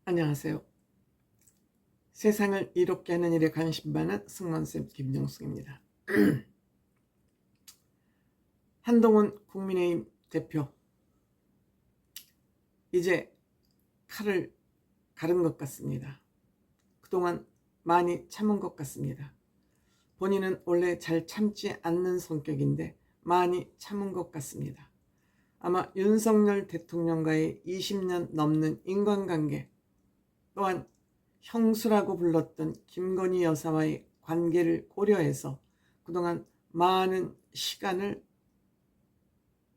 안녕하세요. 세상을 이롭게 하는 일에 관심 많은 승무원쌤 김정숙입니다. 한동훈 국민의힘 대표, 이제 칼을 가른 것 같습니다. 그동안 많이 참은 것 같습니다. 본인은 원래 잘 참지 않는 성격인데 많이 참은 것 같습니다. 아마 윤석열 대통령과의 20년 넘는 인간관계, 또한 형수라고 불렀던 김건희 여사와의 관계를 고려해서 그동안 많은 시간을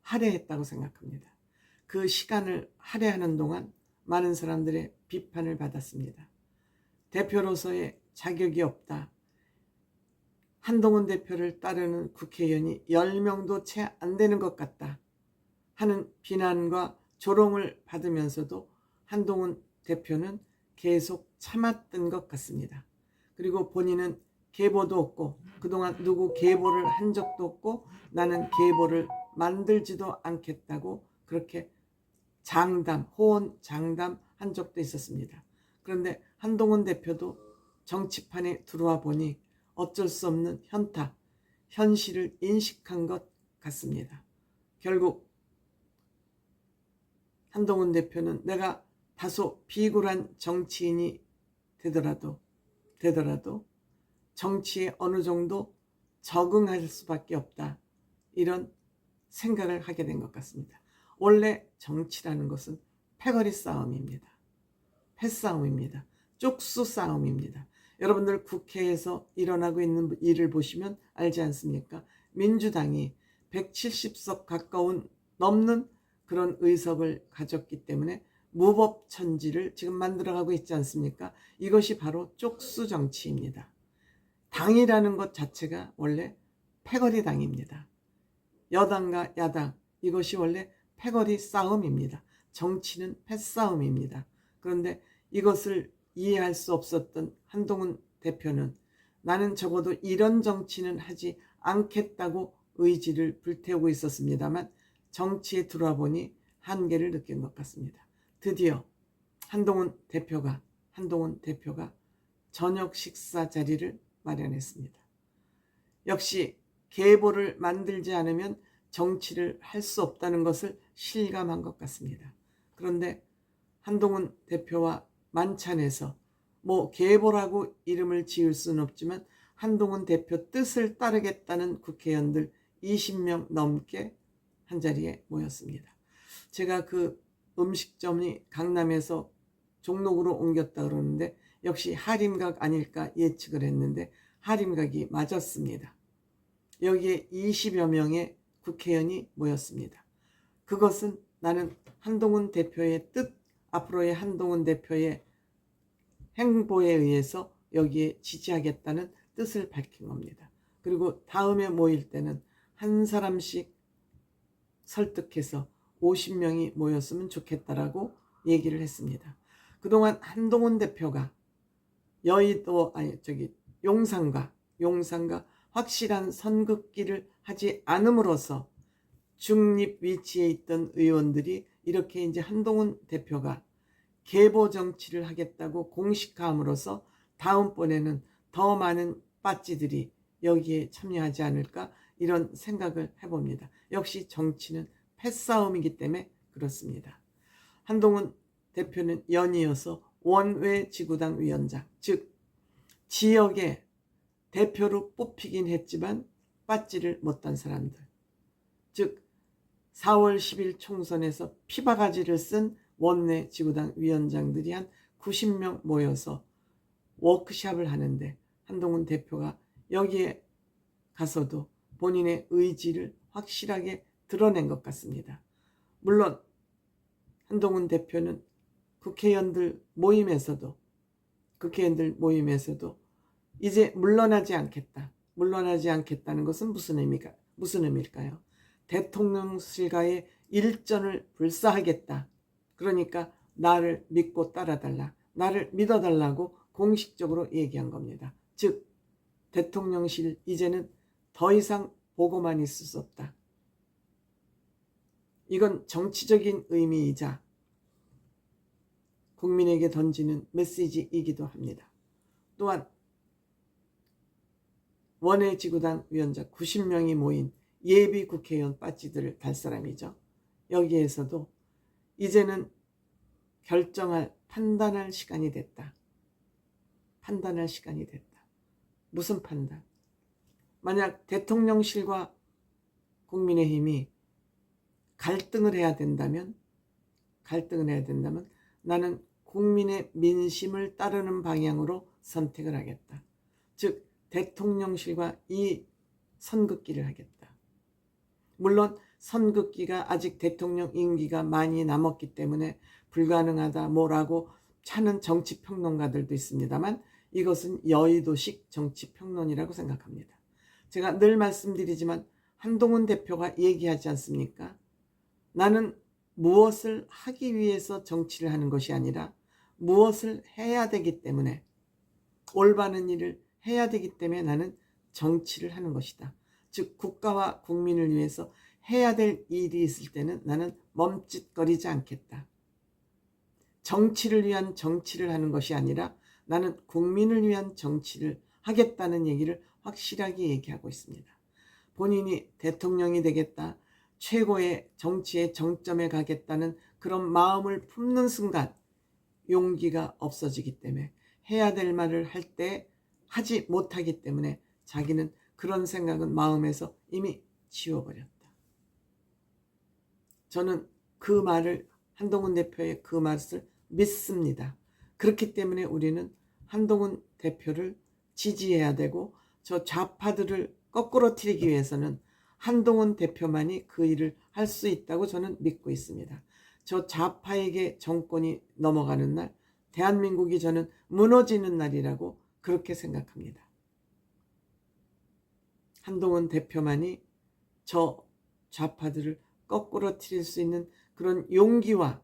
할애했다고 생각합니다. 그 시간을 할애하는 동안 많은 사람들의 비판을 받았습니다. 대표로서의 자격이 없다. 한동훈 대표를 따르는 국회의원이 10명도 채 안 되는 것 같다 하는 비난과 조롱을 받으면서도 한동훈 대표는 계속 참았던 것 같습니다. 그리고 본인은 계보도 없고 그동안 누구 계보를 한 적도 없고 나는 계보를 만들지도 않겠다고 그렇게 호언 장담한 적도 있었습니다. 그런데 한동훈 대표도 정치판에 들어와 보니 어쩔 수 없는 현실을 인식한 것 같습니다. 결국 한동훈 대표는 내가 다소 비굴한 정치인이 되더라도 정치에 어느 정도 적응할 수밖에 없다, 이런 생각을 하게 된 것 같습니다. 원래 정치라는 것은 패거리 싸움입니다. 패싸움입니다. 쪽수 싸움입니다. 여러분들 국회에서 일어나고 있는 일을 보시면 알지 않습니까? 민주당이 170석 가까운 넘는 그런 의석을 가졌기 때문에 무법천지를 지금 만들어가고 있지 않습니까? 이것이 바로 쪽수 정치입니다. 당이라는 것 자체가 원래 패거리 당입니다. 여당과 야당, 이것이 원래 패거리 싸움입니다. 정치는 패싸움입니다. 그런데 이것을 이해할 수 없었던 한동훈 대표는 나는 적어도 이런 정치는 하지 않겠다고 의지를 불태우고 있었습니다만 정치에 들어와 보니 한계를 느낀 것 같습니다. 드디어 한동훈 대표가 저녁 식사 자리를 마련했습니다. 역시 계보를 만들지 않으면 정치를 할 수 없다는 것을 실감한 것 같습니다. 그런데 한동훈 대표와 만찬에서 계보라고 이름을 지을 수는 없지만 한동훈 대표 뜻을 따르겠다는 국회의원들 20명 넘게 한자리에 모였습니다. 제가 그 음식점이 강남에서 종로구로 옮겼다 그러는데 역시 하림각 아닐까 예측을 했는데 하림각이 맞았습니다. 여기에 20여 명의 국회의원이 모였습니다. 그것은 나는 한동훈 대표의 뜻, 앞으로의 한동훈 대표의 행보에 의해서 여기에 지지하겠다는 뜻을 밝힌 겁니다. 그리고 다음에 모일 때는 한 사람씩 설득해서 50명이 모였으면 좋겠다라고 얘기를 했습니다. 그동안 한동훈 대표가 용산과 확실한 선긋기를 하지 않음으로써 중립 위치에 있던 의원들이 이렇게 이제 한동훈 대표가 계보 정치를 하겠다고 공식화함으로써 다음번에는 더 많은 빠찌들이 여기에 참여하지 않을까, 이런 생각을 해봅니다. 역시 정치는 패싸움이기 때문에 그렇습니다. 한동훈 대표는 연이어서 원외지구당 위원장, 즉 지역의 대표로 뽑히긴 했지만 빠지를 못한 사람들, 즉 4월 10일 총선에서 피바가지를 쓴 원내지구당 위원장들이 한 90명 모여서 워크숍을 하는데 한동훈 대표가 여기에 가서도 본인의 의지를 확실하게 드러낸 것 같습니다. 물론 한동훈 대표는 국회의원들 모임에서도 이제 물러나지 않겠다는 것은 무슨 의미일까요? 대통령실과의 일전을 불사하겠다. 그러니까 나를 믿고 따라달라, 나를 믿어달라고 공식적으로 얘기한 겁니다. 즉 대통령실 이제는 더 이상 보고만 있을 수 없다. 이건 정치적인 의미이자 국민에게 던지는 메시지이기도 합니다. 또한 원외지구당 위원장 90명이 모인 예비 국회의원 배지들을 달 사람이죠. 여기에서도 이제는 결정할 판단할 시간이 됐다. 판단할 시간이 됐다. 무슨 판단? 만약 대통령실과 국민의힘이 갈등을 해야 된다면 나는 국민의 민심을 따르는 방향으로 선택을 하겠다. 즉 대통령실과 이 선긋기를 하겠다. 물론 선긋기가 아직 대통령 임기가 많이 남았기 때문에 불가능하다 뭐라고 차는 정치평론가들도 있습니다만 이것은 여의도식 정치평론이라고 생각합니다. 제가 늘 말씀드리지만 한동훈 대표가 얘기하지 않습니까? 나는 무엇을 하기 위해서 정치를 하는 것이 아니라 무엇을 해야 되기 때문에 올바른 일을 해야 되기 때문에 나는 정치를 하는 것이다. 즉 국가와 국민을 위해서 해야 될 일이 있을 때는 나는 멈칫거리지 않겠다. 정치를 위한 정치를 하는 것이 아니라 나는 국민을 위한 정치를 하겠다는 얘기를 확실하게 얘기하고 있습니다. 본인이 대통령이 되겠다, 최고의 정치의 정점에 가겠다는 그런 마음을 품는 순간 용기가 없어지기 때문에 해야 될 말을 할 때 하지 못하기 때문에 자기는 그런 생각은 마음에서 이미 지워버렸다. 저는 그 말을, 한동훈 대표의 그 말을 믿습니다. 그렇기 때문에 우리는 한동훈 대표를 지지해야 되고 저 좌파들을 거꾸로 틀기 위해서는 한동훈 대표만이 그 일을 할 수 있다고 저는 믿고 있습니다. 저 좌파에게 정권이 넘어가는 날, 대한민국이 저는 무너지는 날이라고 그렇게 생각합니다. 한동훈 대표만이 저 좌파들을 거꾸로 틀릴 수 있는 그런 용기와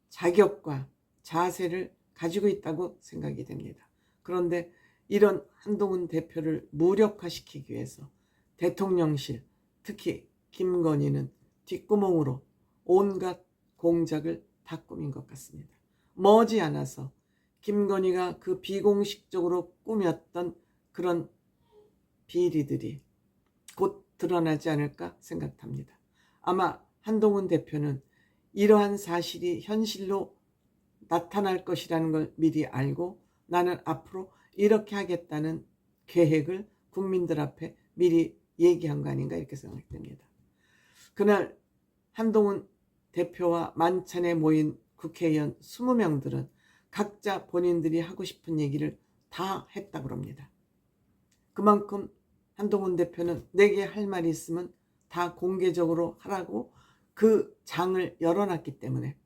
자격과 자세를 가지고 있다고 생각이 됩니다. 그런데 이런 한동훈 대표를 무력화시키기 위해서 대통령실, 특히 김건희는 뒷구멍으로 온갖 공작을 다 꾸민 것 같습니다. 머지않아서 김건희가 그 비공식적으로 꾸몄던 그런 비리들이 곧 드러나지 않을까 생각합니다. 아마 한동훈 대표는 이러한 사실이 현실로 나타날 것이라는 걸 미리 알고 나는 앞으로 이렇게 하겠다는 계획을 국민들 앞에 미리 얘기한 거 아닌가 이렇게 생각됩니다. 그날 한동훈 대표와 만찬에 모인 국회의원 20명들은 각자 본인들이 하고 싶은 얘기를 다 했다고 합니다. 그만큼 한동훈 대표는 내게 할 말이 있으면 다 공개적으로 하라고 그 장을 열어놨기 때문에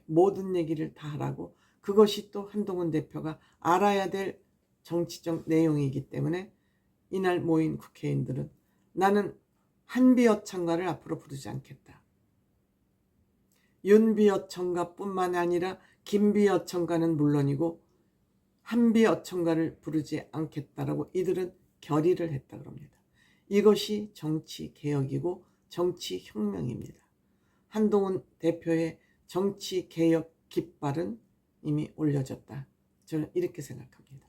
모든 얘기를 다 하라고, 그것이 또 한동훈 대표가 알아야 될 정치적 내용이기 때문에 이날 모인 국회의원들은 나는 한비어천가를 앞으로 부르지 않겠다. 윤비어천가뿐만 아니라 김비어천가는 물론이고 한비어천가를 부르지 않겠다라고 이들은 결의를 했다고 합니다. 이것이 정치개혁이고 정치혁명입니다. 한동훈 대표의 정치개혁 깃발은 이미 올려졌다. 저는 이렇게 생각합니다.